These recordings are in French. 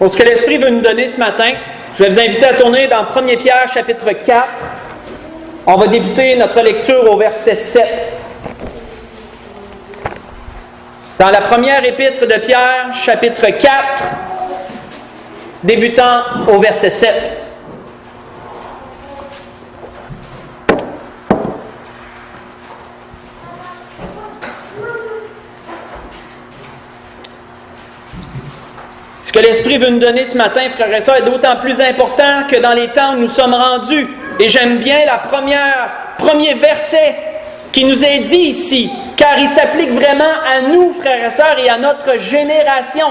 Pour ce que l'Esprit veut nous donner ce matin, je vais vous inviter à tourner dans 1 Pierre, chapitre 4. On va débuter notre lecture au verset 7. Dans la première épître de Pierre, chapitre 4, débutant au verset 7. Ce que l'Esprit veut nous donner ce matin, frères et sœurs, est d'autant plus important que dans les temps où nous sommes rendus. Et j'aime bien premier verset qui nous est dit ici, car il s'applique vraiment à nous, frères et sœurs, et à notre génération.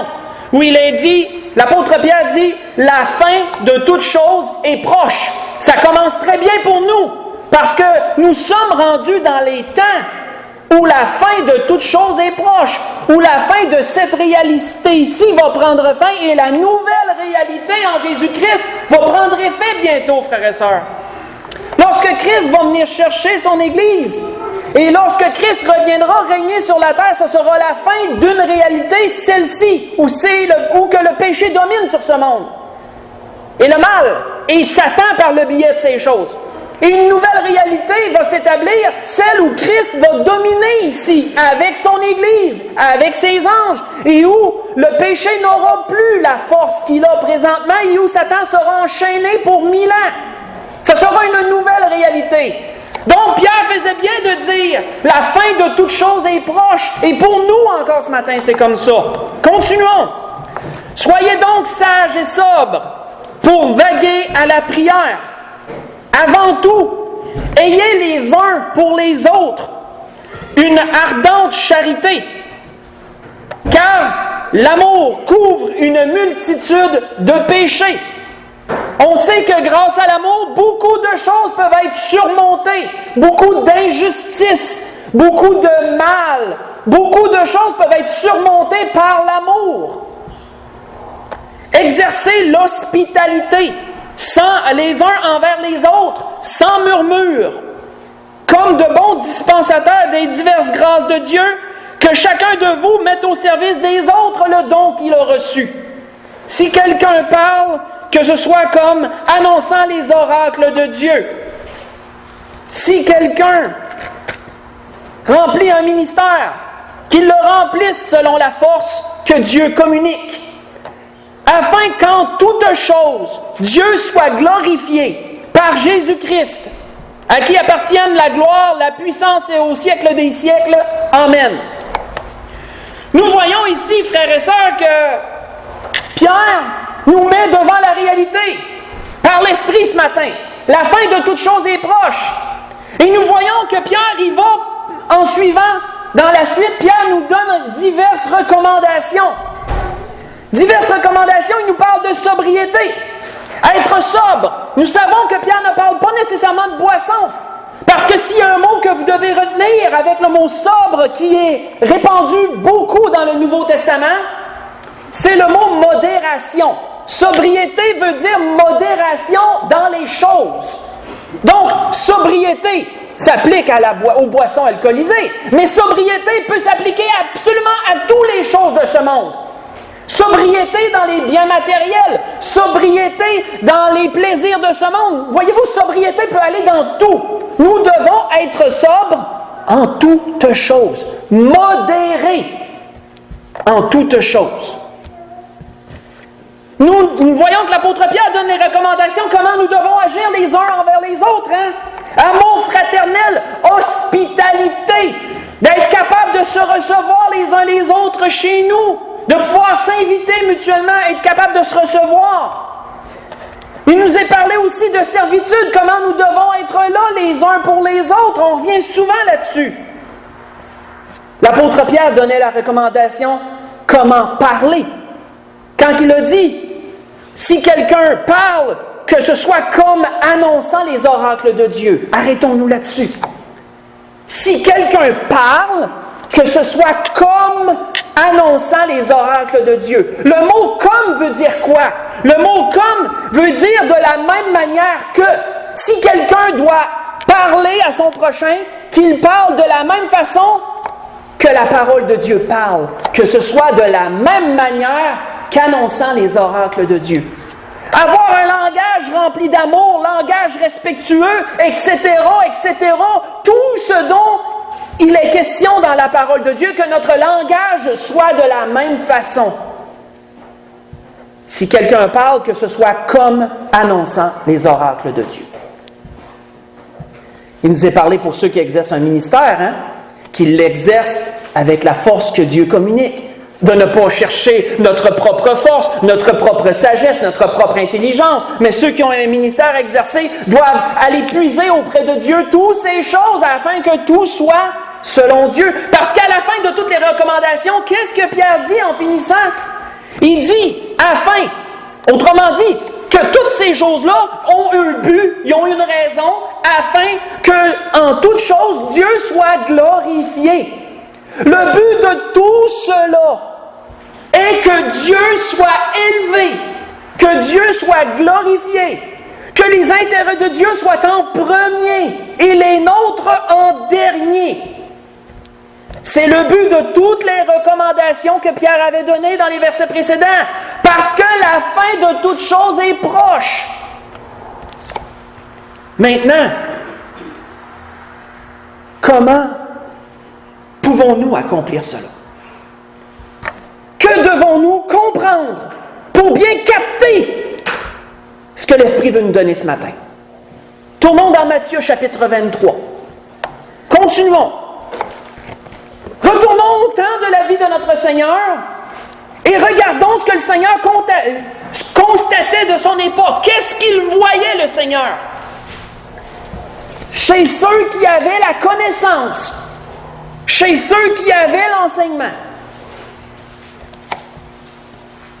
Où il est dit, l'apôtre Pierre dit, la fin de toute chose est proche. Ça commence très bien pour nous, parce que nous sommes rendus dans les temps où la fin de toute chose est proche, où la fin de cette réalité ici va prendre fin et la nouvelle réalité en Jésus-Christ va prendre effet bientôt, frères et sœurs. Lorsque Christ va venir chercher son Église, et lorsque Christ reviendra régner sur la terre, ce sera la fin d'une réalité, celle-ci, où que le péché domine sur ce monde. Et le mal, et Satan par le biais de ces choses. Et une nouvelle réalité va s'établir, celle où Christ va dominer ici, avec son Église, avec ses anges, et où le péché n'aura plus la force qu'il a présentement, et où Satan sera enchaîné pour 1000 ans. Ce sera une nouvelle réalité. Donc Pierre faisait bien de dire, la fin de toute chose est proche, et pour nous encore ce matin, c'est comme ça. Continuons. Soyez donc sages et sobres pour vaguer à la prière. Avant tout, ayez les uns pour les autres une ardente charité, car l'amour couvre une multitude de péchés. On sait que grâce à l'amour, beaucoup de choses peuvent être surmontées, beaucoup d'injustices, beaucoup de mal, beaucoup de choses peuvent être surmontées par l'amour. Exercez l'hospitalité, les uns envers les autres, sans murmure, comme de bons dispensateurs des diverses grâces de Dieu, que chacun de vous mette au service des autres le don qu'il a reçu. Si quelqu'un parle, que ce soit comme annonçant les oracles de Dieu. Si quelqu'un remplit un ministère, qu'il le remplisse selon la force que Dieu communique, afin qu'en toute chose, Dieu soit glorifié par Jésus-Christ, à qui appartiennent la gloire, la puissance et au siècle des siècles. Amen. Nous voyons ici, frères et sœurs, que Pierre nous met devant la réalité, par l'Esprit ce matin. La fin de toute chose est proche. Et nous voyons que Pierre y va en suivant. Dans la suite, Pierre nous donne diverses recommandations. Diverses recommandations, il nous parle de sobriété. Être sobre. Nous savons que Pierre ne parle pas nécessairement de boisson. Parce que s'il y a un mot que vous devez retenir avec le mot sobre qui est répandu beaucoup dans le Nouveau Testament, c'est le mot modération. Sobriété veut dire modération dans les choses. Donc, sobriété s'applique aux boissons alcoolisées, mais sobriété peut s'appliquer absolument à toutes les choses de ce monde. Sobriété dans les biens matériels, sobriété dans les plaisirs de ce monde. Voyez-vous, sobriété peut aller dans tout. Nous devons être sobres en toutes choses, modérés en toutes choses. Nous voyons que l'apôtre Pierre donne les recommandations, comment nous devons agir les uns envers les autres. Amour fraternel, hospitalité, d'être capable de se recevoir les uns les autres chez nous, de pouvoir s'inviter mutuellement, être capable de se recevoir. Il nous est parlé aussi de servitude, comment nous devons être là les uns pour les autres. On revient souvent là-dessus. L'apôtre Pierre donnait la recommandation, comment parler. Quand il a dit, si quelqu'un parle, que ce soit comme annonçant les oracles de Dieu. Arrêtons-nous là-dessus. Si quelqu'un parle, que ce soit comme annonçant les oracles de Dieu. Le mot « comme » veut dire quoi? Le mot « comme » veut dire de la même manière que si quelqu'un doit parler à son prochain, qu'il parle de la même façon que la parole de Dieu parle, que ce soit de la même manière qu'annonçant les oracles de Dieu. Avoir un langage rempli d'amour, langage respectueux, etc., etc., tout ce dont il est question dans la parole de Dieu, que notre langage soit de la même façon. Si quelqu'un parle, que ce soit comme annonçant les oracles de Dieu. Il nous est parlé pour ceux qui exercent un ministère, qu'ils l'exercent avec la force que Dieu communique. De ne pas chercher notre propre force, notre propre sagesse, notre propre intelligence. Mais ceux qui ont un ministère exercé doivent aller puiser auprès de Dieu toutes ces choses afin que tout soit selon Dieu. Parce qu'à la fin de toutes les recommandations, qu'est-ce que Pierre dit en finissant? Il dit, afin, autrement dit, que toutes ces choses-là ont un but, ils ont une raison, afin que, en toutes choses, Dieu soit glorifié. Le but de tout cela est que Dieu soit élevé, que Dieu soit glorifié, que les intérêts de Dieu soient en premier et les nôtres en dernier. C'est le but de toutes les recommandations que Pierre avait données dans les versets précédents, parce que la fin de toute chose est proche. Maintenant, comment pouvons-nous accomplir cela? Que devons-nous comprendre pour bien capter ce que l'Esprit veut nous donner ce matin? Tournons dans Matthieu chapitre 23. Continuons. Retournons au temps de la vie de notre Seigneur et regardons ce que le Seigneur constatait de son époque. Qu'est-ce qu'il voyait, le Seigneur? Chez ceux qui avaient la connaissance, chez ceux qui avaient l'enseignement.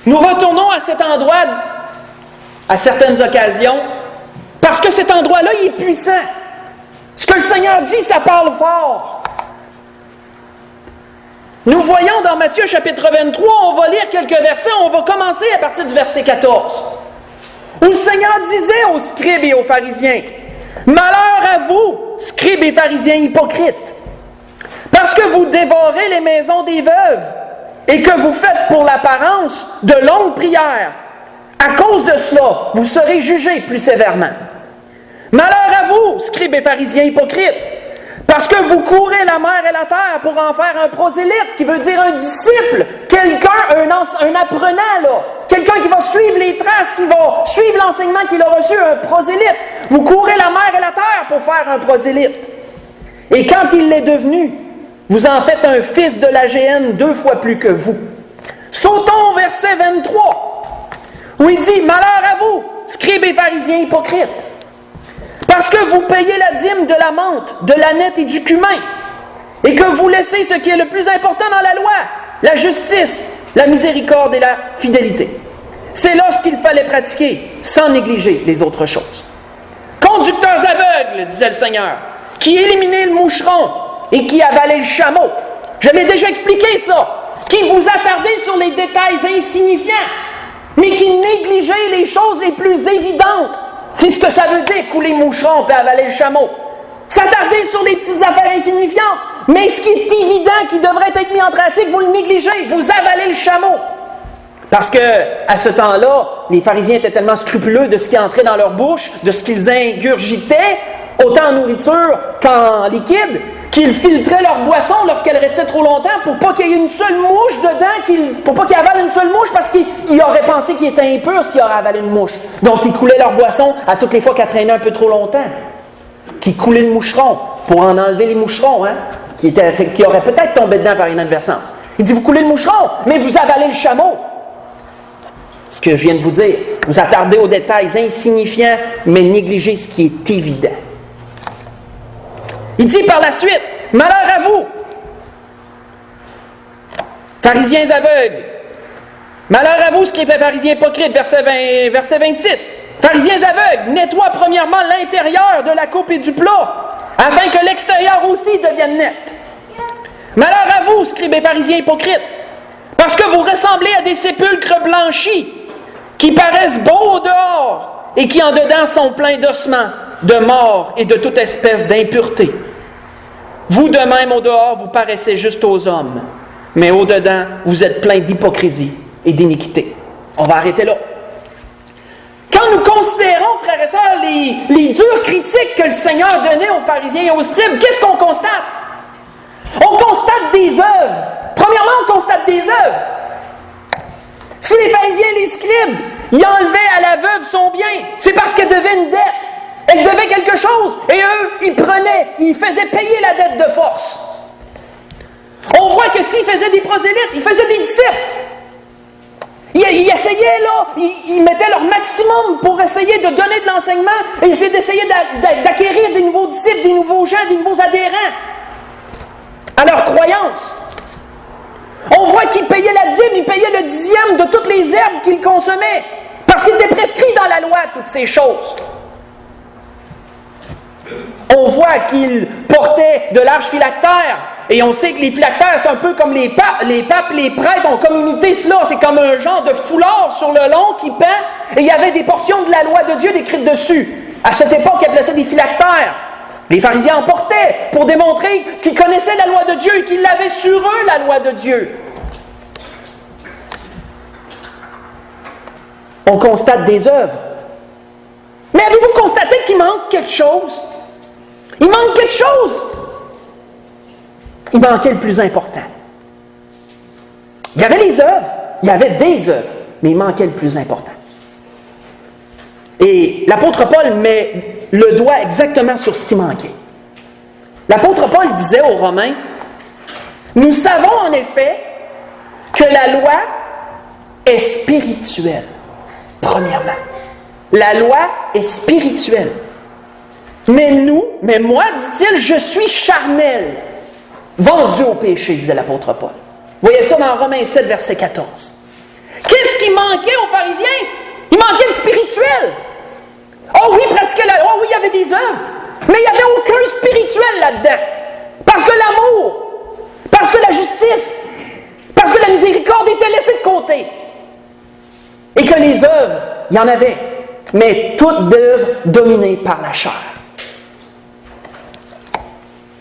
Nous retournons à cet endroit à certaines occasions parce que cet endroit-là, il est puissant. Ce que le Seigneur dit, ça parle fort. Nous voyons dans Matthieu chapitre 23, on va lire quelques versets, on va commencer à partir du verset 14, où le Seigneur disait aux scribes et aux pharisiens, « Malheur à vous, scribes et pharisiens hypocrites, parce que vous dévorez les maisons des veuves et que vous faites pour l'apparence de longues prières. À cause de cela, vous serez jugés plus sévèrement. Malheur à vous, scribes et pharisiens hypocrites, parce que vous courez la mer et la terre pour en faire un prosélyte, qui veut dire un disciple, quelqu'un, un apprenant, là, quelqu'un qui va suivre les traces, qui va suivre l'enseignement qu'il a reçu, un prosélyte. Vous courez la mer et la terre pour faire un prosélyte. Et quand il l'est devenu, vous en faites un fils de la géhenne 2 fois plus que vous. Sautons au verset 23, où il dit, « Malheur à vous, scribes et pharisiens hypocrites, parce que vous payez la dîme de la menthe, de l'âneth et du cumin, et que vous laissez ce qui est le plus important dans la loi, la justice, la miséricorde et la fidélité. C'est là ce qu'il fallait pratiquer, sans négliger les autres choses. Conducteurs aveugles, disait le Seigneur, qui éliminaient le moucheron et qui avalaient le chameau. Je l'ai déjà expliqué ça. Qui vous attardez sur les détails insignifiants, mais qui négligez les choses les plus évidentes. C'est ce que ça veut dire, couler le moucheron et avaler le chameau. S'attarder sur les petites affaires insignifiantes, mais ce qui est évident, qui devrait être mis en pratique, vous le négligez, vous avalez le chameau. Parce que, à ce temps-là, les pharisiens étaient tellement scrupuleux de ce qui entrait dans leur bouche, de ce qu'ils ingurgitaient, autant en nourriture qu'en liquide, qu'ils filtraient leur boisson lorsqu'elle restait trop longtemps pour pas qu'il y ait une seule mouche dedans, pour pas qu'ils avalent une seule mouche, parce qu'ils auraient pensé qu'ils étaient impurs s'ils auraient avalé une mouche. Donc, ils coulaient leur boisson à toutes les fois qu'elle traînait un peu trop longtemps. Qu'ils coulaient le moucheron pour en enlever les moucherons, qui auraient peut-être tombé dedans par inadvertance. Il dit, vous coulez le moucheron, mais vous avalez le chameau. Ce que je viens de vous dire, vous attardez aux détails insignifiants, mais négligez ce qui est évident. Il dit par la suite, malheur à vous, pharisiens aveugles. Malheur à vous, scribes et pharisiens hypocrites, verset 26. Pharisiens aveugles, nettoient premièrement l'intérieur de la coupe et du plat, afin que l'extérieur aussi devienne net. Malheur à vous, scribes et pharisiens hypocrites, parce que vous ressemblez à des sépulcres blanchis, qui paraissent beaux au dehors, et qui en dedans sont pleins d'ossements, de mort et de toute espèce d'impureté. Vous de même au dehors, vous paraissez juste aux hommes, mais au dedans, vous êtes pleins d'hypocrisie et d'iniquité. On va arrêter là. Quand nous considérons, frères et sœurs, les dures critiques que le Seigneur donnait aux pharisiens et aux scribes, qu'est-ce qu'on constate? On constate des œuvres. Premièrement, on constate des œuvres. Si les pharisiens et les scribes, ils enlevaient à la veuve son bien, c'est parce qu'elle devait une dette. Elle devait quelque chose. Et eux, ils prenaient, ils faisaient payer la dette de force. On voit que s'ils faisaient des prosélytes, ils faisaient des disciples. Ils essayaient, là, ils mettaient leur maximum pour essayer de donner de l'enseignement et d'essayer d'acquérir des nouveaux disciples, des nouveaux gens, des nouveaux adhérents à leur croyance. On voit qu'ils payaient la dîme, ils payaient le dixième de toutes les herbes qu'ils consommaient, parce qu'il était prescrit dans la loi toutes ces choses. On voit qu'ils portaient de larges phylactères, et on sait que les phylactères, c'est un peu comme les papes. Les papes, les prêtres ont comme imité cela. C'est comme un genre de foulard sur le long qui pend, et il y avait des portions de la loi de Dieu décrites dessus. À cette époque, ils appelaient ça des phylactères. Les pharisiens en portaient pour démontrer qu'ils connaissaient la loi de Dieu et qu'ils l'avaient sur eux, la loi de Dieu. On constate des œuvres. Mais avez-vous constaté qu'il manque quelque chose? Il manque quelque chose. Il manquait le plus important. Il y avait les œuvres, il y avait des œuvres, mais il manquait le plus important. Et l'apôtre Paul met le doigt exactement sur ce qui manquait. L'apôtre Paul disait aux Romains, « Nous savons en effet que la loi est spirituelle, premièrement. La loi est spirituelle. Mais moi, dit-il, je suis charnel, vendu au péché, disait l'apôtre Paul. Vous voyez ça dans Romains 7, verset 14. Qu'est-ce qui manquait aux pharisiens? Il manquait le spirituel. Oh oui, pratiquer la loi, oh oui, il y avait des œuvres, mais il n'y avait aucun spirituel là-dedans. Parce que l'amour, parce que la justice, parce que la miséricorde était laissée de côté. Et que les œuvres, il y en avait, mais toutes d'œuvres dominées par la chair.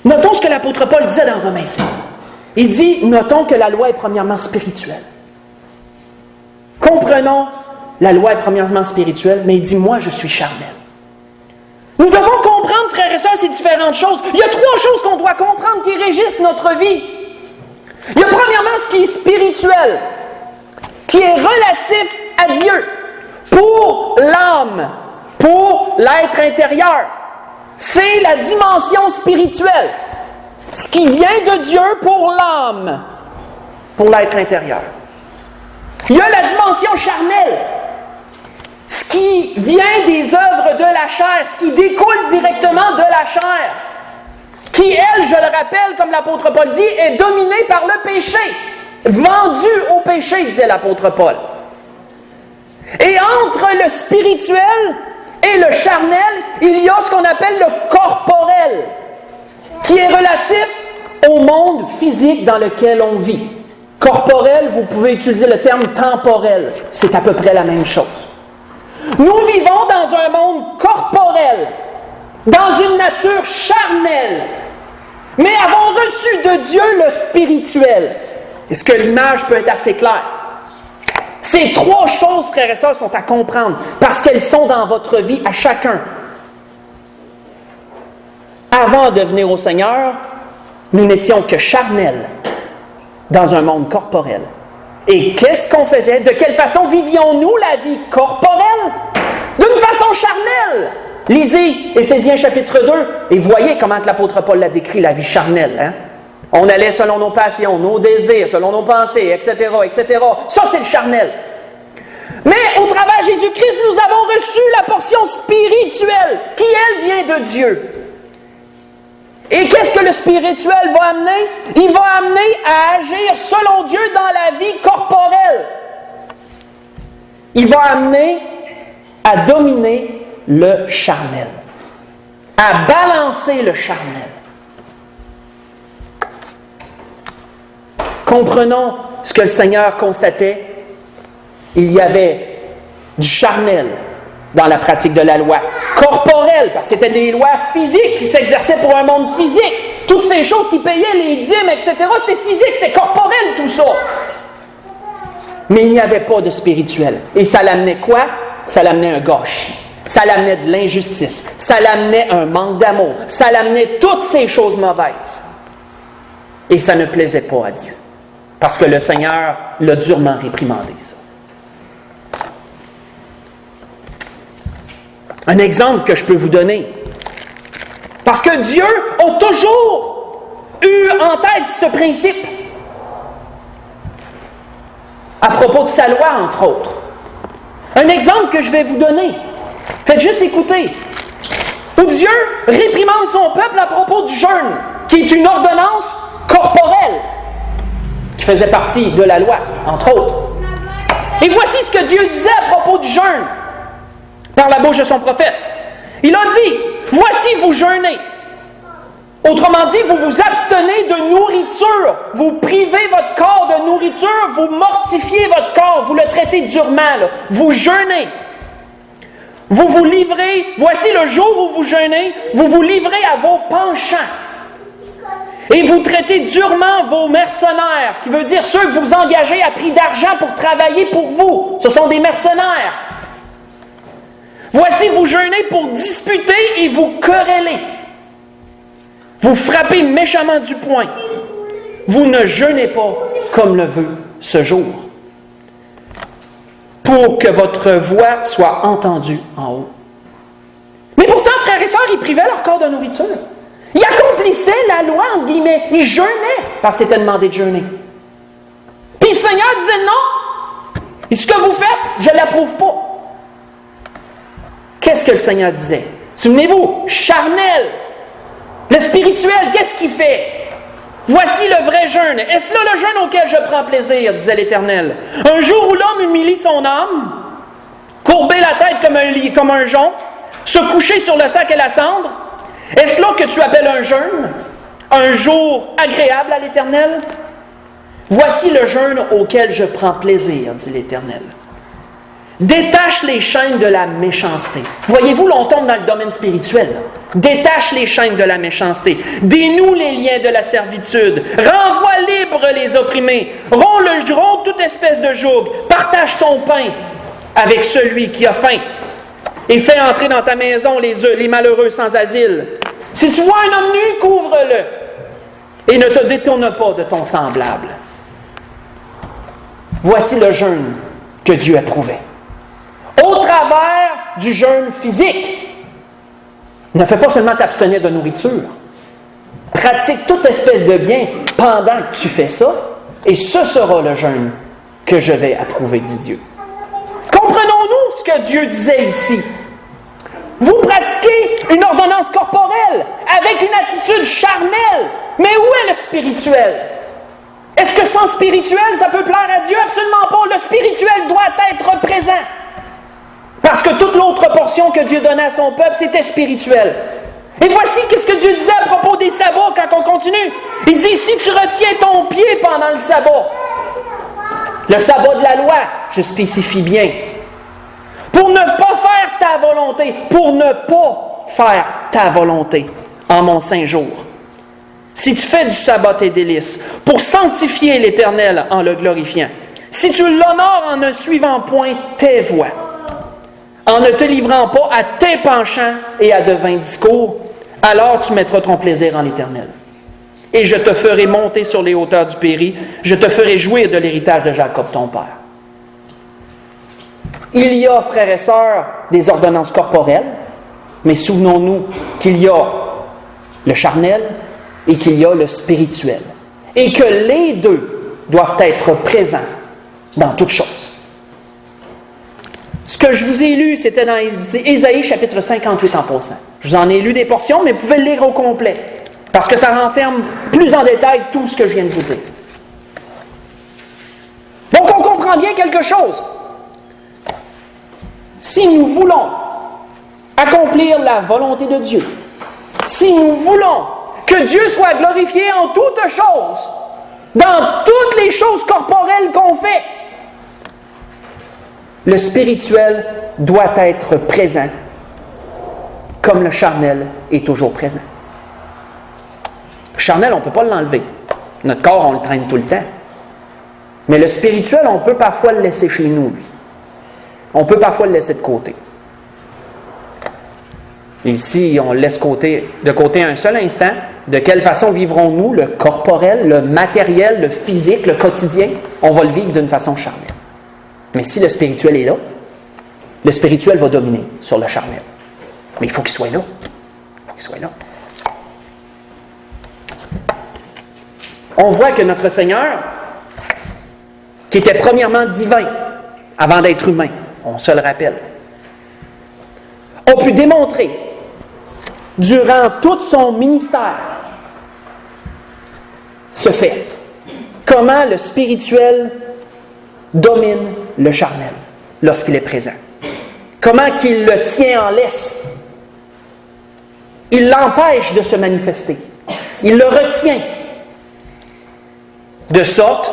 Notons ce que l'apôtre Paul disait dans Romains 7. Il dit, notons que la loi est premièrement spirituelle. Comprenons, la loi est premièrement spirituelle, mais il dit, moi je suis charnel. Nous devons comprendre, frères et sœurs, ces différentes choses. Il y a trois choses qu'on doit comprendre qui régissent notre vie. Il y a premièrement ce qui est spirituel, qui est relatif à Dieu, pour l'âme, pour l'être intérieur. C'est la dimension spirituelle. Ce qui vient de Dieu pour l'âme, pour l'être intérieur. Il y a la dimension charnelle. Ce qui vient des œuvres de la chair, ce qui découle directement de la chair, qui, elle, je le rappelle, comme l'apôtre Paul dit, est dominée par le péché, vendue au péché, disait l'apôtre Paul. Et entre le spirituel et le charnel, il y a ce qu'on appelle le corporel, qui est relatif au monde physique dans lequel on vit. Corporel, vous pouvez utiliser le terme temporel, c'est à peu près la même chose. Nous vivons dans un monde corporel, dans une nature charnelle, mais avons reçu de Dieu le spirituel. Est-ce que l'image peut être assez claire? Ces trois choses, frères et sœurs, sont à comprendre, parce qu'elles sont dans votre vie à chacun. Avant de venir au Seigneur, nous n'étions que charnels dans un monde corporel. Et qu'est-ce qu'on faisait? De quelle façon vivions-nous la vie corporelle? D'une façon charnelle. Lisez Éphésiens chapitre 2 et voyez comment l'apôtre Paul l'a décrit, la vie charnelle. Hein? On allait selon nos passions, nos désirs, selon nos pensées, etc., etc. Ça, c'est le charnel. Mais au travers de Jésus-Christ, nous avons reçu la portion spirituelle qui, elle, vient de Dieu. Et qu'est-ce que le spirituel va amener? Il va amener à agir selon Dieu dans la vie corporelle. Il va amener à dominer le charnel, à balancer le charnel. Comprenons ce que le Seigneur constatait. Il y avait du charnel dans la pratique de la loi. Corporelle, parce que c'était des lois physiques qui s'exerçaient pour un monde physique. Toutes ces choses qui payaient, les dîmes, etc., c'était physique, c'était corporel tout ça. mais il n'y avait pas de spirituel. Et ça l'amenait quoi? Ça l'amenait un gâchis. Ça l'amenait de l'injustice. Ça l'amenait un manque d'amour. Ça l'amenait toutes ces choses mauvaises. Et ça ne plaisait pas à Dieu. Parce que le Seigneur l'a durement réprimandé, ça. Un exemple que je peux vous donner. Parce que Dieu a toujours eu en tête ce principe. À propos de sa loi, entre autres. Un exemple que je vais vous donner. Faites juste écouter. Où Dieu réprimande son peuple à propos du jeûne, qui est une ordonnance corporelle, qui faisait partie de la loi, entre autres. Et voici ce que Dieu disait à propos du jeûne, par la bouche de son prophète. Il a dit, voici vous jeûnez. Autrement dit, vous vous abstenez de nourriture, vous privez votre corps de nourriture, vous mortifiez votre corps, vous le traitez durement, là. Vous jeûnez. Vous vous livrez, voici le jour où vous jeûnez, vous vous livrez à vos penchants. Et vous traitez durement vos mercenaires, qui veut dire ceux que vous engagez à prix d'argent pour travailler pour vous. Ce sont des mercenaires. Voici vous jeûnez pour disputer et vous quereller. Vous frappez méchamment du poing. Vous ne jeûnez pas comme le veut ce jour, pour que votre voix soit entendue en haut. Mais pourtant, frères et sœurs, ils privaient leur corps de nourriture. Ils accomplissaient la loi, entre guillemets. Ils jeûnaient, parce que c'était demandé de jeûner. Puis le Seigneur disait non. Et ce que vous faites, je ne l'approuve pas. Qu'est-ce que le Seigneur disait? Souvenez-vous, charnel. Le spirituel, qu'est-ce qu'il fait? Voici le vrai jeûne. Est-ce là le jeûne auquel je prends plaisir, disait l'Éternel. Un jour où l'homme humilie son âme, courber la tête comme un jonc, se coucher sur le sac et la cendre. Est-ce là que tu appelles un jeûne? Un jour agréable à l'Éternel? Voici le jeûne auquel je prends plaisir, dit l'Éternel. Détache les chaînes de la méchanceté. Voyez-vous, là, on tombe dans le domaine spirituel. Détache les chaînes de la méchanceté. Dénoue les liens de la servitude. Renvoie libres les opprimés. Romps toute espèce de joug. Partage ton pain avec celui qui a faim. Et fais entrer dans ta maison les malheureux sans asile. Si tu vois un homme nu, couvre-le. Et ne te détourne pas de ton semblable. Voici le jeûne que Dieu approuvait. Au travers du jeûne physique. Ne fais pas seulement t'abstenir de nourriture. Pratique toute espèce de bien pendant que tu fais ça, et ce sera le jeûne que je vais approuver, dit Dieu. Comprenons-nous ce que Dieu disait ici. Vous pratiquez une ordonnance corporelle avec une attitude charnelle, mais où est le spirituel? Est-ce que sans spirituel, ça peut plaire à Dieu? Absolument pas. Le spirituel doit être présent. Parce que toute l'autre portion que Dieu donnait à son peuple, c'était spirituel. Et voici ce que Dieu disait à propos des sabbats quand on continue. Il dit, si tu retiens ton pied pendant le sabbat, le sabbat de la loi, je spécifie bien, pour ne pas faire ta volonté, pour ne pas faire ta volonté en mon saint jour. Si tu fais du sabbat tes délices, pour sanctifier l'Éternel en le glorifiant, si tu l'honores en ne suivant point tes voies, en ne te livrant pas à tes penchants et à de vains discours, alors tu mettras ton plaisir en l'Éternel. Et je te ferai monter sur les hauteurs du Péri, je te ferai jouir de l'héritage de Jacob ton père. Il y a, frères et sœurs, des ordonnances corporelles, mais souvenons-nous qu'il y a le charnel et qu'il y a le spirituel. Et que les deux doivent être présents dans toutes choses. Ce que je vous ai lu, c'était dans Ésaïe chapitre 58 en passant. Je vous en ai lu des portions, mais vous pouvez le lire au complet, parce que ça renferme plus en détail tout ce que je viens de vous dire. Donc on comprend bien quelque chose. Si nous voulons accomplir la volonté de Dieu, si nous voulons que Dieu soit glorifié en toutes choses, dans toutes les choses corporelles qu'on fait, le spirituel doit être présent, comme le charnel est toujours présent. Le charnel, on ne peut pas l'enlever. Notre corps, on le traîne tout le temps. Mais le spirituel, on peut parfois le laisser chez nous, lui. On peut parfois le laisser de côté. Ici, on le laisse de côté un seul instant. De quelle façon vivrons-nous le corporel, le matériel, le physique, le quotidien? On va le vivre d'une façon charnelle. Mais si le spirituel est là, le spirituel va dominer sur le charnel. Mais il faut qu'il soit là. Il faut qu'il soit là. On voit que notre Seigneur, qui était premièrement divin, avant d'être humain, on se le rappelle, a pu démontrer, durant tout son ministère, ce fait. Comment le spirituel domine le charnel lorsqu'il est présent. Comment qu'il le tient en laisse. Il l'empêche de se manifester. Il le retient. De sorte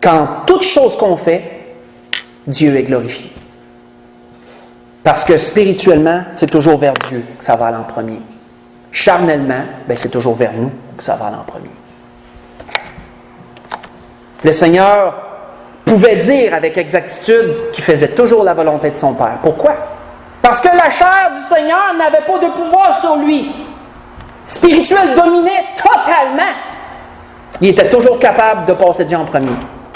qu'en toute chose qu'on fait, Dieu est glorifié. Parce que spirituellement, c'est toujours vers Dieu que ça va aller en premier. Charnellement, c'est toujours vers nous que ça va aller en premier. Le Seigneur pouvait dire avec exactitude qu'il faisait toujours la volonté de son Père. Pourquoi? Parce que la chair du Seigneur n'avait pas de pouvoir sur lui. Spirituel dominait totalement. Il était toujours capable de passer Dieu en premier.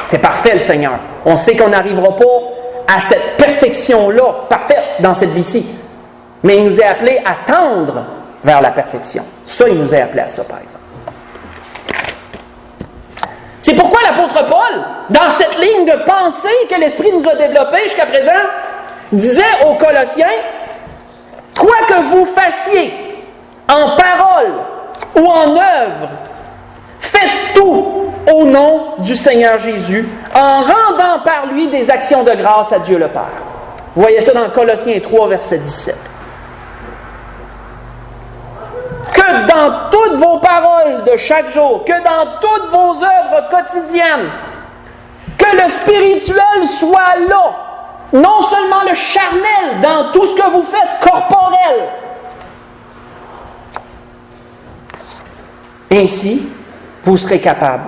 C'était parfait, le Seigneur. On sait qu'on n'arrivera pas à cette perfection-là, parfaite dans cette vie-ci. Mais il nous est appelé à tendre vers la perfection. Ça, il nous est appelé à ça, par exemple. C'est pourquoi l'apôtre Paul, dans cette ligne de pensée que l'Esprit nous a développée jusqu'à présent, disait aux Colossiens, « Quoi que vous fassiez en parole ou en œuvre, faites tout au nom du Seigneur Jésus, en rendant par lui des actions de grâce à Dieu le Père. » Vous voyez ça dans Colossiens 3, verset 17. Que dans toutes vos paroles de chaque jour, que dans toutes vos œuvres quotidiennes, que le spirituel soit là, non seulement le charnel dans tout ce que vous faites, corporel. Ainsi, vous serez capable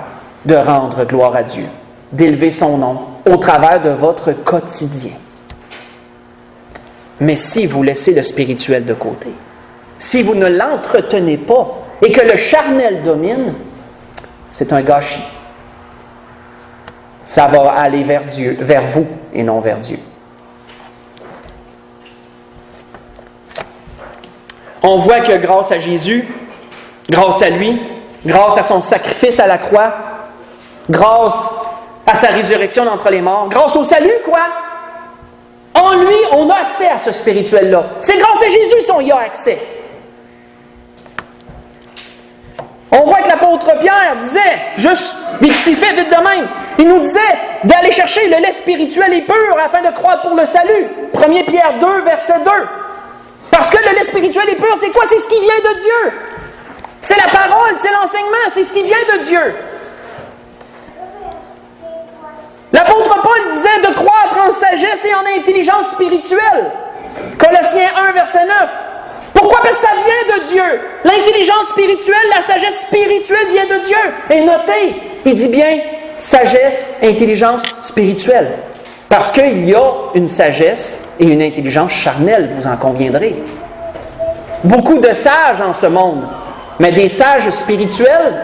de rendre gloire à Dieu, d'élever son nom au travers de votre quotidien. Mais si vous laissez le spirituel de côté, si vous ne l'entretenez pas et que le charnel domine, c'est un gâchis. Ça va aller vers Dieu, vers vous et non vers Dieu. On voit que grâce à Jésus, grâce à lui, grâce à son sacrifice à la croix, grâce à sa résurrection d'entre les morts, grâce au salut, en lui, on a accès à ce spirituel-là. C'est grâce à Jésus qu'on y a accès. On voit que l'apôtre Pierre disait, juste vite de même, il nous disait d'aller chercher le lait spirituel et pur afin de croire pour le salut. 1 Pierre 2, verset 2. Parce que le lait spirituel et pur, c'est quoi? C'est ce qui vient de Dieu. C'est la parole, c'est l'enseignement, c'est ce qui vient de Dieu. L'apôtre Paul disait de croître en sagesse et en intelligence spirituelle. Colossiens 1, verset 9. Pourquoi? Parce que ça vient de Dieu. L'intelligence spirituelle, la sagesse spirituelle vient de Dieu. Et notez, il dit bien sagesse, intelligence spirituelle. Parce qu'il y a une sagesse et une intelligence charnelle, vous en conviendrez. Beaucoup de sages en ce monde, mais des sages spirituels,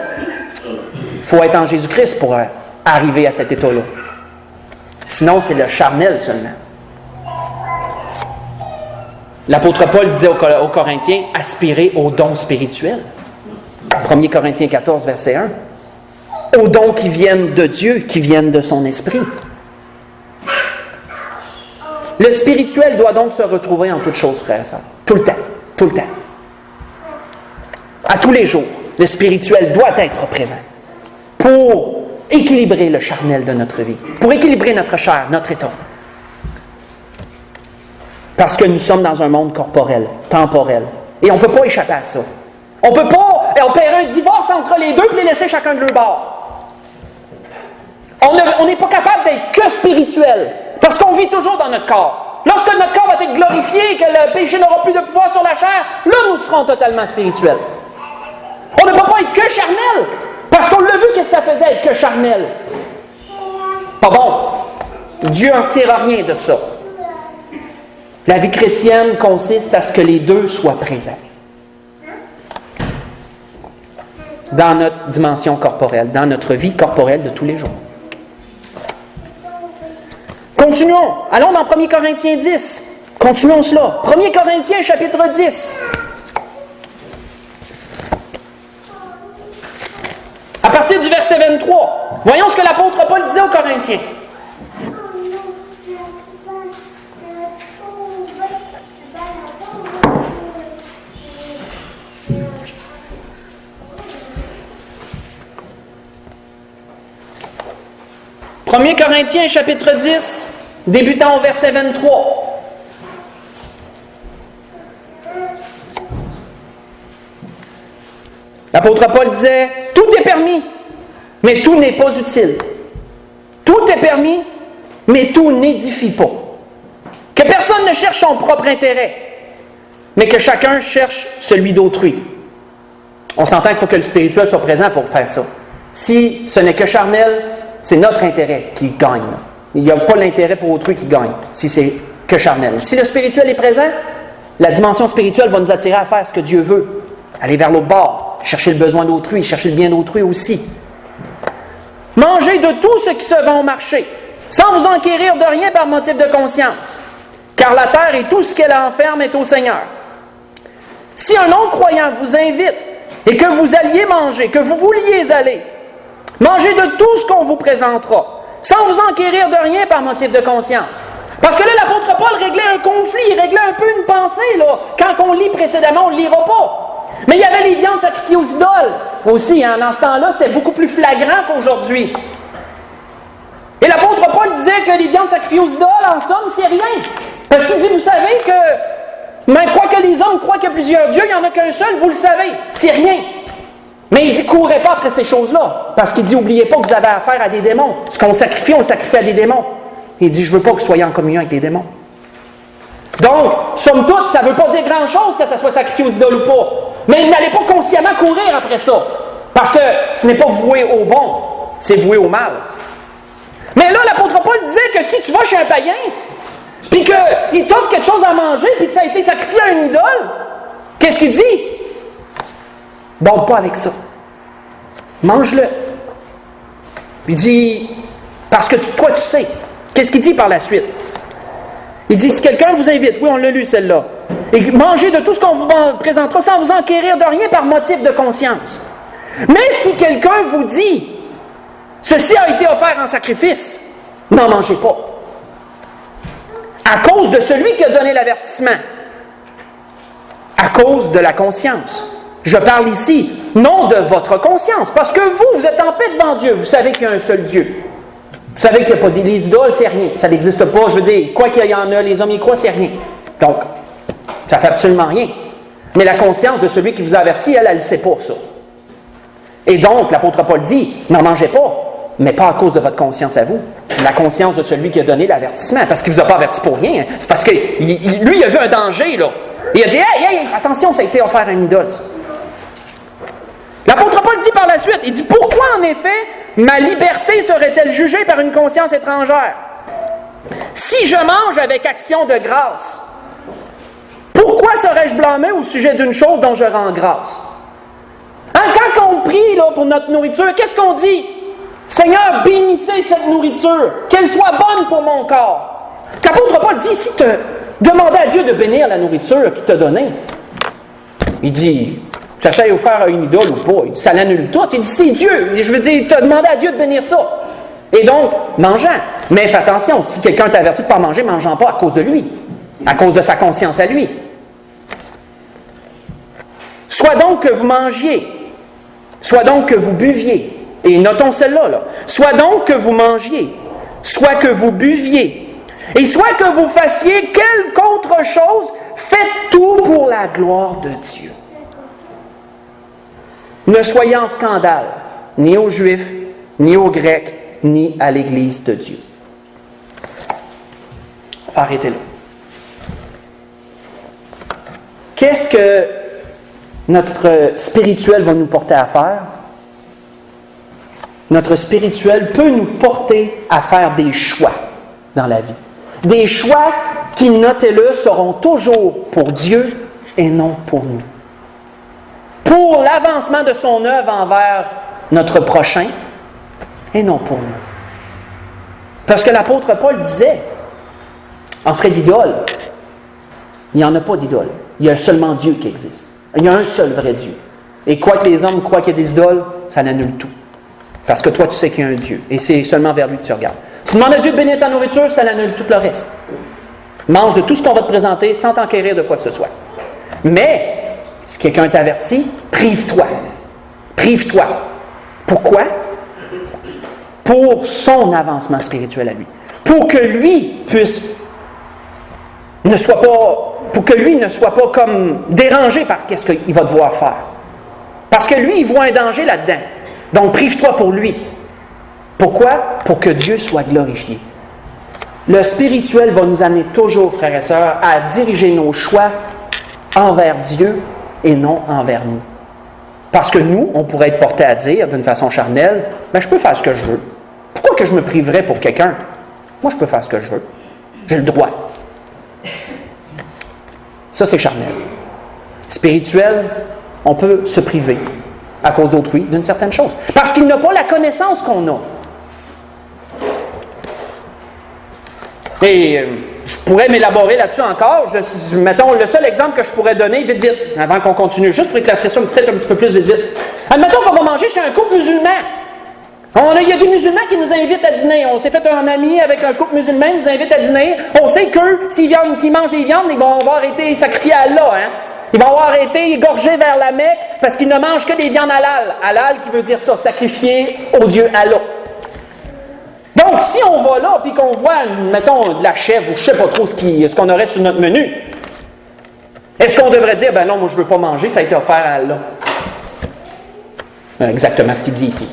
il faut être en Jésus-Christ pour arriver à cet état-là. Sinon, c'est le charnel seulement. L'apôtre Paul disait aux Corinthiens, aspirez aux dons spirituels. 1 Corinthiens 14, verset 1. Aux dons qui viennent de Dieu, qui viennent de son esprit. Le spirituel doit donc se retrouver en toutes choses, frères et sœurs. Tout le temps. Tout le temps. À tous les jours, le spirituel doit être présent pour équilibrer le charnel de notre vie, pour équilibrer notre chair, notre état. Parce que nous sommes dans un monde corporel, temporel. Et on ne peut pas échapper à ça. On ne peut pas opérer un divorce entre les deux et les laisser chacun de leur bord. On n'est pas capable d'être que spirituel. Parce qu'on vit toujours dans notre corps. Lorsque notre corps va être glorifié et que le péché n'aura plus de pouvoir sur la chair, là nous serons totalement spirituels. On ne peut pas être que charnel. Parce qu'on l'a vu que ça faisait être que charnel. Pas bon. Dieu n'en retire rien de ça. La vie chrétienne consiste à ce que les deux soient présents dans notre dimension corporelle, dans notre vie corporelle de tous les jours. Continuons. Allons dans 1 Corinthiens 10. Continuons cela. 1 Corinthiens chapitre 10. À partir du verset 23, voyons ce que l'apôtre Paul disait aux Corinthiens. « 1 Corinthiens chapitre 10, débutant au verset 23. L'apôtre Paul disait, « Tout est permis, mais tout n'est pas utile. Tout est permis, mais tout n'édifie pas. Que personne ne cherche son propre intérêt, mais que chacun cherche celui d'autrui. » On s'entend qu'il faut que le spirituel soit présent pour faire ça. Si ce n'est que charnel, c'est notre intérêt qui gagne. Il n'y a pas l'intérêt pour autrui qui gagne, si c'est que charnel. Si le spirituel est présent, la dimension spirituelle va nous attirer à faire ce que Dieu veut. Aller vers l'autre bord, chercher le besoin d'autrui, chercher le bien d'autrui aussi. Mangez de tout ce qui se vend au marché, sans vous enquérir de rien par motif de conscience, car la terre et tout ce qu'elle enferme est au Seigneur. Si un non-croyant vous invite et que vous alliez manger, que vous vouliez aller, mangez de tout ce qu'on vous présentera, sans vous enquérir de rien par motif de conscience. Parce que là, l'apôtre Paul réglait un conflit, il réglait un peu une pensée, là. Quand on lit précédemment, on ne le lira pas. Mais il y avait les viandes sacrifiées aux idoles aussi. Hein. Dans ce temps-là, c'était beaucoup plus flagrant qu'aujourd'hui. Et l'apôtre Paul disait que les viandes sacrifiées aux idoles, en somme, c'est rien. Parce qu'il dit, vous savez que, même quoi que les hommes croient qu'il y a plusieurs dieux, il n'y en a qu'un seul, vous le savez, c'est rien. Mais il dit, courez pas après ces choses-là. Parce qu'il dit, oubliez pas que vous avez affaire à des démons. Ce qu'on sacrifie, on le sacrifie à des démons. Il dit, je ne veux pas que vous soyez en communion avec les démons. Donc, somme toute, ça ne veut pas dire grand-chose que ça soit sacrifié aux idoles ou pas. Mais n'allez pas consciemment courir après ça. Parce que ce n'est pas voué au bon, c'est voué au mal. Mais là, l'apôtre Paul disait que si tu vas chez un païen, puis qu'il t'offre quelque chose à manger, puis que ça a été sacrifié à une idole, qu'est-ce qu'il dit? Borde pas avec ça. Mange-le. Il dit, parce que toi tu sais. Qu'est-ce qu'il dit par la suite? Il dit, si quelqu'un vous invite, oui, on l'a lu celle-là, et mangez de tout ce qu'on vous présentera sans vous enquérir de rien par motif de conscience. Mais si quelqu'un vous dit, ceci a été offert en sacrifice, n'en mangez pas. À cause de celui qui a donné l'avertissement. À cause de la conscience. Je parle ici, non de votre conscience, parce que vous êtes en paix devant Dieu. Vous savez qu'il y a un seul Dieu. Vous savez qu'il n'y a pas des idoles, c'est rien. Ça n'existe pas. Je veux dire, quoi qu'il y en a, les hommes y croient, c'est rien. Donc, ça ne fait absolument rien. Mais la conscience de celui qui vous a averti, elle ne sait pas ça. Et donc, l'apôtre Paul dit, n'en mangez pas, mais pas à cause de votre conscience à vous. La conscience de celui qui a donné l'avertissement, parce qu'il ne vous a pas averti pour rien. C'est parce que lui, il a vu un danger, là. Il a dit, hey, attention, ça a été offert à une idole, ça. L'apôtre Paul dit par la suite, il dit, pourquoi en effet ma liberté serait-elle jugée par une conscience étrangère? Si je mange avec action de grâce, pourquoi serais-je blâmé au sujet d'une chose dont je rends grâce? Hein, quand on prie là, pour notre nourriture, qu'est-ce qu'on dit? Seigneur, bénissez cette nourriture, qu'elle soit bonne pour mon corps. L'apôtre Paul dit, si tu demandais à Dieu de bénir la nourriture qu'il t'a donnée, il dit, ça s'est offert à une idole ou pas, il dit, ça l'annule tout. Il dit, c'est Dieu. Je veux dire, tu as demandé à Dieu de bénir ça. Et donc, mangeant. Mais fais attention, si quelqu'un t'avertit de ne pas manger, mangeant pas à cause de lui, à cause de sa conscience à lui. Soit donc que vous mangiez, soit donc que vous buviez, et notons celle-là, là. Soit donc que vous mangiez, soit que vous buviez, et soit que vous fassiez quelque autre chose, faites tout pour la gloire de Dieu. Ne soyez en scandale, ni aux Juifs, ni aux Grecs, ni à l'Église de Dieu. Arrêtez là. Qu'est-ce que notre spirituel va nous porter à faire? notre spirituel peut nous porter à faire des choix dans la vie. Des choix qui, notez-le, seront toujours pour Dieu et non pour nous. Pour l'avancement de son œuvre envers notre prochain et non pour nous. Parce que l'apôtre Paul disait, en ferait d'idole, il n'y en a pas d'idole. Il y a seulement Dieu qui existe. Il y a un seul vrai Dieu. Et quoi que les hommes croient qu'il y a des idoles, ça annule tout. Parce que toi, tu sais qu'il y a un Dieu. Et c'est seulement vers lui que tu regardes. Tu demandes à Dieu de bénir ta nourriture, ça annule tout le reste. Mange de tout ce qu'on va te présenter sans t'enquérir de quoi que ce soit. Mais, si quelqu'un t'avertit, prive-toi. Prive-toi. Pourquoi? Pour son avancement spirituel à lui. Pour que lui ne soit pas comme dérangé par ce qu'il va devoir faire. Parce que lui, il voit un danger là-dedans. Donc, prive-toi pour lui. Pourquoi? Pour que Dieu soit glorifié. Le spirituel va nous amener toujours, frères et sœurs, à diriger nos choix envers Dieu et non envers nous. Parce que nous, on pourrait être porté à dire, d'une façon charnelle, « je peux faire ce que je veux. Pourquoi que je me priverais pour quelqu'un? Moi, je peux faire ce que je veux. J'ai le droit. » Ça, c'est charnel. Spirituel, on peut se priver à cause d'autrui d'une certaine chose. Parce qu'il n'a pas la connaissance qu'on a. Et je pourrais m'élaborer là-dessus encore. Mettons, le seul exemple que je pourrais donner, vite, avant qu'on continue, juste pour éclaircir ça peut-être un petit peu plus vite. Admettons qu'on va manger chez un couple musulman. Il y a des musulmans qui nous invitent à dîner. On s'est fait un ami avec un couple musulman, ils nous invitent à dîner. On sait qu'eux, s'ils mangent des viandes, ils vont avoir été sacrifiés à Allah. Ils vont avoir été égorgés vers la Mecque parce qu'ils ne mangent que des viandes halal. Halal qui veut dire ça, sacrifié au Dieu Allah. Donc, si on va là et qu'on voit, mettons, de la chèvre ou je ne sais pas trop ce qu'on aurait sur notre menu, est-ce qu'on devrait dire, non, moi je ne veux pas manger, ça a été offert à Allah? Exactement ce qu'il dit ici.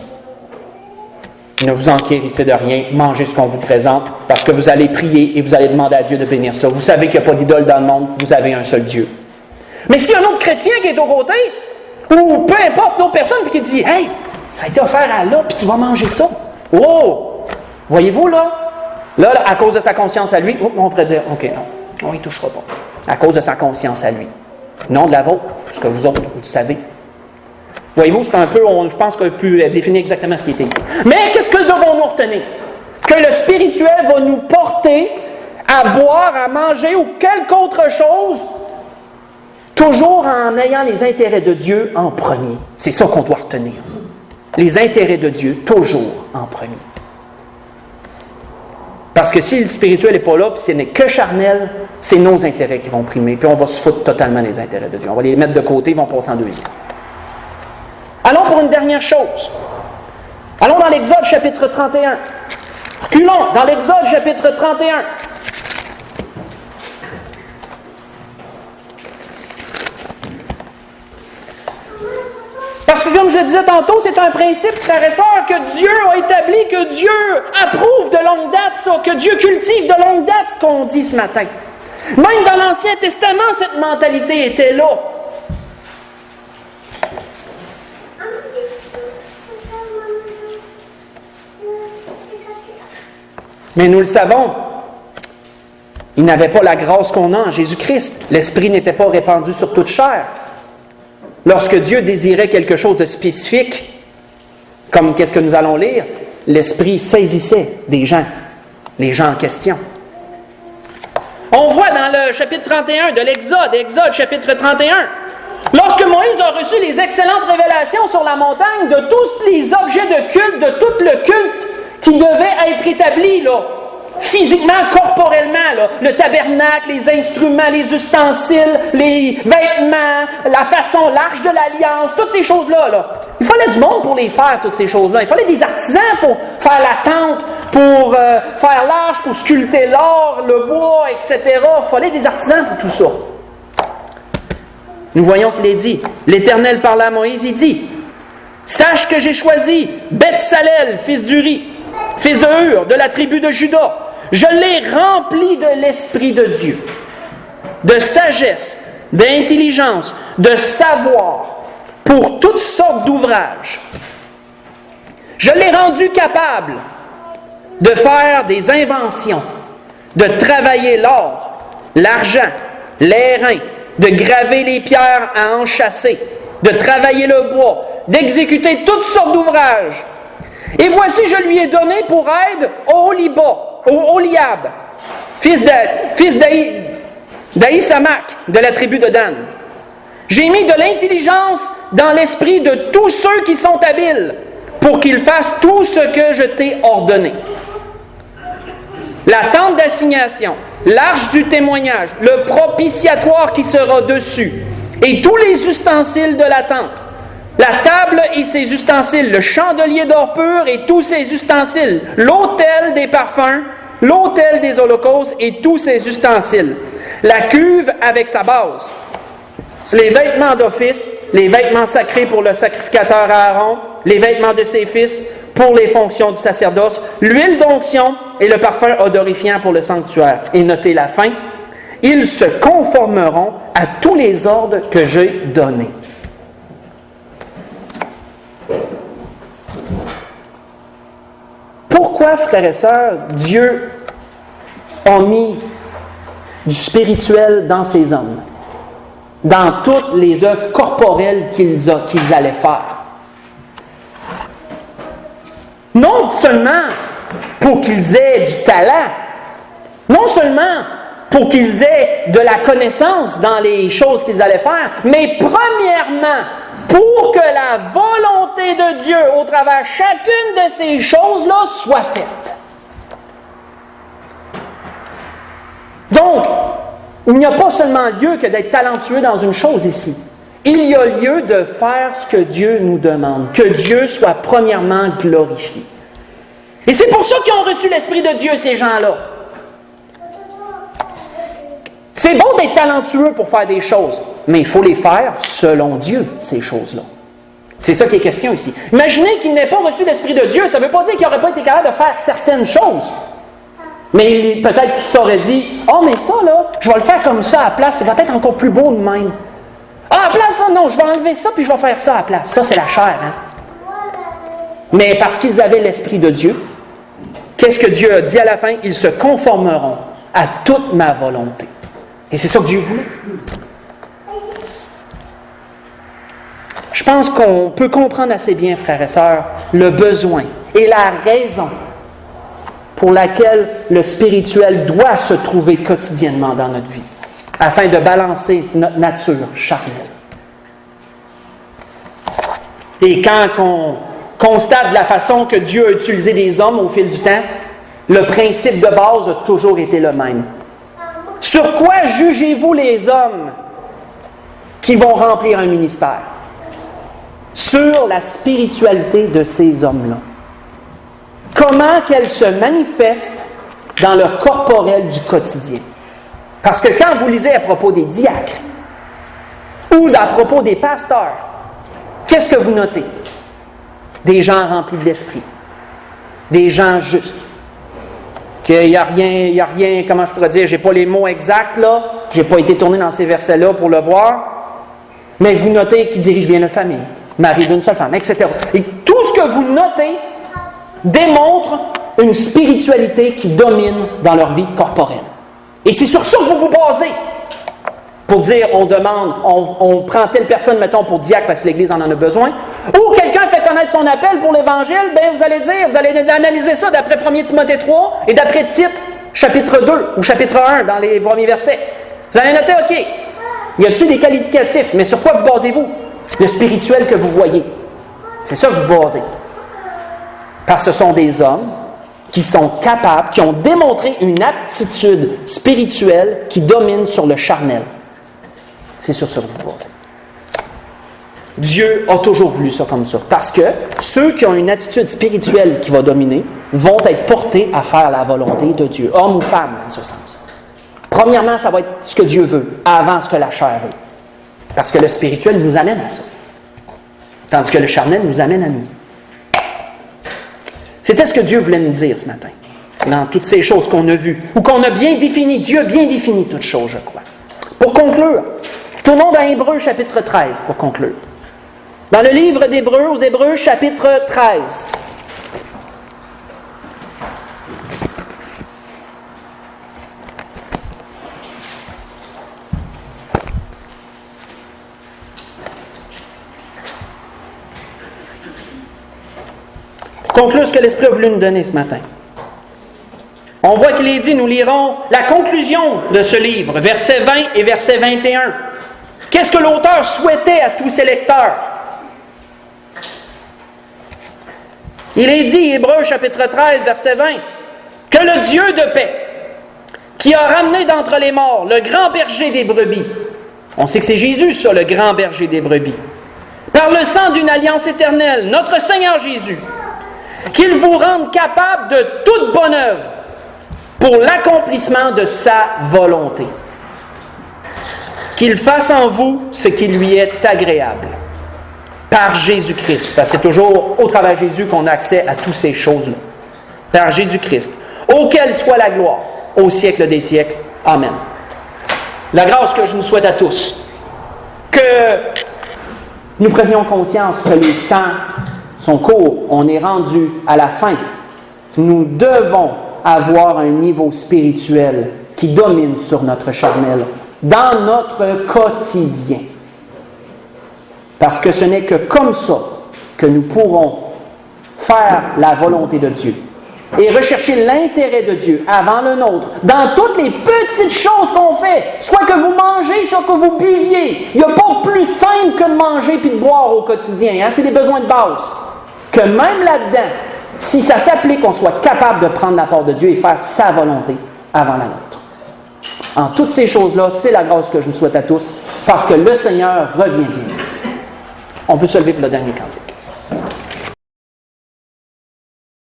Ne vous enquérissez de rien, mangez ce qu'on vous présente, parce que vous allez prier et vous allez demander à Dieu de bénir ça. Vous savez qu'il n'y a pas d'idole dans le monde, vous avez un seul Dieu. Mais s'il y a un autre chrétien qui est au côté, ou peu importe l'autre personne, puis qui dit, « Hey, ça a été offert à Allah, puis tu vas manger ça. » Oh! Voyez-vous, là, à cause de sa conscience à lui, on pourrait dire, OK, non, on n'y touchera pas. À cause de sa conscience à lui. Non de la vôtre, parce que vous autres, vous le savez. Voyez-vous, c'est un peu, je pense qu'on peut définir exactement ce qui était ici. Mais qu'est-ce que devons-nous retenir? Que le spirituel va nous porter à boire, à manger ou quelque autre chose, toujours en ayant les intérêts de Dieu en premier. C'est ça qu'on doit retenir. Les intérêts de Dieu, toujours en premier. Parce que si le spirituel n'est pas là, puis ce n'est que charnel, c'est nos intérêts qui vont primer, puis on va se foutre totalement des intérêts de Dieu. On va les mettre de côté, ils vont passer en deuxième. Allons pour une dernière chose. Allons dans l'Exode chapitre 31. Reculons dans l'Exode chapitre 31. Parce que comme je le disais tantôt, c'est un principe, frères et sœurs, que Dieu a établi, que Dieu approuve de longue date ça, que Dieu cultive de longue date ce qu'on dit ce matin. Même dans l'Ancien Testament, cette mentalité était là. Mais nous le savons, il n'avait pas la grâce qu'on a en Jésus-Christ. L'Esprit n'était pas répandu sur toute chair. Lorsque Dieu désirait quelque chose de spécifique, comme qu'est-ce que nous allons lire, l'Esprit saisissait des gens, les gens en question. On voit dans le chapitre 31 de l'Exode, Exode chapitre 31, lorsque Moïse a reçu les excellentes révélations sur la montagne de tous les objets de culte, de tout le culte qui devait être établi, là, physiquement, corporellement, là, le tabernacle, les instruments, les ustensiles, les vêtements, la façon, l'arche de l'alliance, toutes ces choses-là. Là. Il fallait du monde pour les faire, toutes ces choses-là. Il fallait des artisans pour faire la tente, pour faire l'arche, pour sculpter l'or, le bois, etc. Il fallait des artisans pour tout ça. Nous voyons qu'il est dit, l'Éternel parla à Moïse, il dit, « Sache que j'ai choisi Beth-Salel, fils d'Uri, fils de Hur, de la tribu de Juda. Je l'ai rempli de l'Esprit de Dieu, de sagesse, d'intelligence, de savoir, pour toutes sortes d'ouvrages. Je l'ai rendu capable de faire des inventions, de travailler l'or, l'argent, l'airain, de graver les pierres à enchâsser, de travailler le bois, d'exécuter toutes sortes d'ouvrages. Et voici, je lui ai donné pour aide Oholiab, fils d'Ahisamach, de la tribu de Dan. J'ai mis de l'intelligence dans l'esprit de tous ceux qui sont habiles, pour qu'ils fassent tout ce que je t'ai ordonné. La tente d'assignation, l'arche du témoignage, le propitiatoire qui sera dessus, et tous les ustensiles de la tente, la table et ses ustensiles, le chandelier d'or pur et tous ses ustensiles, l'autel des parfums, l'autel des holocaustes et tous ses ustensiles, la cuve avec sa base, les vêtements d'office, les vêtements sacrés pour le sacrificateur Aaron, les vêtements de ses fils pour les fonctions du sacerdoce, l'huile d'onction et le parfum odorifiant pour le sanctuaire. Et notez la fin, ils se conformeront à tous les ordres que j'ai donnés. Pourquoi, frères et sœurs, Dieu a mis du spirituel dans ces hommes, dans toutes les œuvres corporelles qu'ils allaient faire? Non seulement pour qu'ils aient du talent, non seulement pour qu'ils aient de la connaissance dans les choses qu'ils allaient faire, mais premièrement, pour que la volonté de Dieu au travers chacune de ces choses-là soit faite. Donc, il n'y a pas seulement lieu que d'être talentueux dans une chose ici. Il y a lieu de faire ce que Dieu nous demande, que Dieu soit premièrement glorifié. Et c'est pour ça qu'ils ont reçu l'Esprit de Dieu, ces gens-là. C'est bon d'être talentueux pour faire des choses, mais il faut les faire selon Dieu, ces choses-là. C'est ça qui est question ici. Imaginez qu'ils n'aient pas reçu l'Esprit de Dieu, ça ne veut pas dire qu'ils n'auraient pas été capables de faire certaines choses. Mais peut-être qu'ils s'auraient dit, « Oh, mais ça, là, je vais le faire comme ça à la place, ça va être encore plus beau de même. » Ah, à la place, ça, non, je vais enlever ça, puis je vais faire ça à la place. Ça, c'est la chair, hein? Mais parce qu'ils avaient l'Esprit de Dieu, qu'est-ce que Dieu a dit à la fin? Ils se conformeront à toute ma volonté. Et c'est ça que Dieu voulait. Je pense qu'on peut comprendre assez bien, frères et sœurs, le besoin et la raison pour laquelle le spirituel doit se trouver quotidiennement dans notre vie, afin de balancer notre nature charnelle. Et quand on constate la façon que Dieu a utilisé des hommes au fil du temps, le principe de base a toujours été le même. Sur quoi jugez-vous les hommes qui vont remplir un ministère? Sur la spiritualité de ces hommes-là. Comment qu'elle se manifeste dans le corporel du quotidien. Parce que quand vous lisez à propos des diacres ou à propos des pasteurs, qu'est-ce que vous notez? Des gens remplis de l'esprit. Des gens justes. Qu'il n'y a rien, comment je pourrais dire, je n'ai pas les mots exacts là, je n'ai pas été tourné dans ces versets-là pour le voir, mais vous notez qu'ils dirigent bien la famille, mari d'une seule femme, etc. Et tout ce que vous notez démontre une spiritualité qui domine dans leur vie corporelle. Et c'est sur ça que vous vous basez. Pour dire, on demande, on prend telle personne, mettons, pour diacre parce que l'Église en a besoin, ou quelqu'un fait connaître son appel pour l'Évangile, bien vous allez analyser ça d'après 1 Timothée 3 et d'après Tite, chapitre 2 ou chapitre 1 dans les premiers versets. Vous allez noter, OK, y a-t-il des qualificatifs, mais sur quoi vous basez-vous? Le spirituel que vous voyez. C'est ça que vous basez. Parce que ce sont des hommes qui sont capables, qui ont démontré une aptitude spirituelle qui domine sur le charnel. C'est sur ça que vous basez. Dieu a toujours voulu ça comme ça. Parce que ceux qui ont une attitude spirituelle qui va dominer vont être portés à faire la volonté de Dieu, homme ou femme, dans ce sens. Premièrement, ça va être ce que Dieu veut, avant ce que la chair veut. Parce que le spirituel nous amène à ça. Tandis que le charnel nous amène à nous. C'était ce que Dieu voulait nous dire ce matin, dans toutes ces choses qu'on a vues, ou qu'on a bien définies. Dieu a bien défini toutes choses, je crois. Pour conclure, tournons dans Hébreux chapitre 13, pour conclure. Dans le livre d'Hébreux, aux Hébreux chapitre 13, conclure ce que l'Esprit a voulu nous donner ce matin. On voit qu'il est dit, nous lirons la conclusion de ce livre, versets 20 et verset 21. Qu'est-ce que l'auteur souhaitait à tous ses lecteurs? Il est dit, Hébreux chapitre 13, verset 20, que le Dieu de paix, qui a ramené d'entre les morts le grand berger des brebis, on sait que c'est Jésus ça, le grand berger des brebis, par le sang d'une alliance éternelle, notre Seigneur Jésus, qu'il vous rende capable de toute bonne œuvre pour l'accomplissement de sa volonté. Qu'il fasse en vous ce qui lui est agréable. Par Jésus-Christ. Parce que c'est toujours au travers de Jésus qu'on a accès à toutes ces choses-là. Par Jésus-Christ. Auquel soit la gloire au siècle des siècles. Amen. La grâce que je nous souhaite à tous, que nous prenions conscience que les temps sont courts, on est rendu à la fin. Nous devons avoir un niveau spirituel qui domine sur notre charnel, dans notre quotidien. Parce que ce n'est que comme ça que nous pourrons faire la volonté de Dieu et rechercher l'intérêt de Dieu avant le nôtre dans toutes les petites choses qu'on fait. Soit que vous mangez, soit que vous buviez. Il n'y a pas plus simple que de manger puis de boire au quotidien. Hein? C'est des besoins de base. Que même là-dedans, si ça s'applique, on soit capable de prendre la part de Dieu et faire sa volonté avant la nôtre. En toutes ces choses-là, c'est la grâce que je nous souhaite à tous, parce que le Seigneur revient bien. On peut se lever pour le dernier cantique.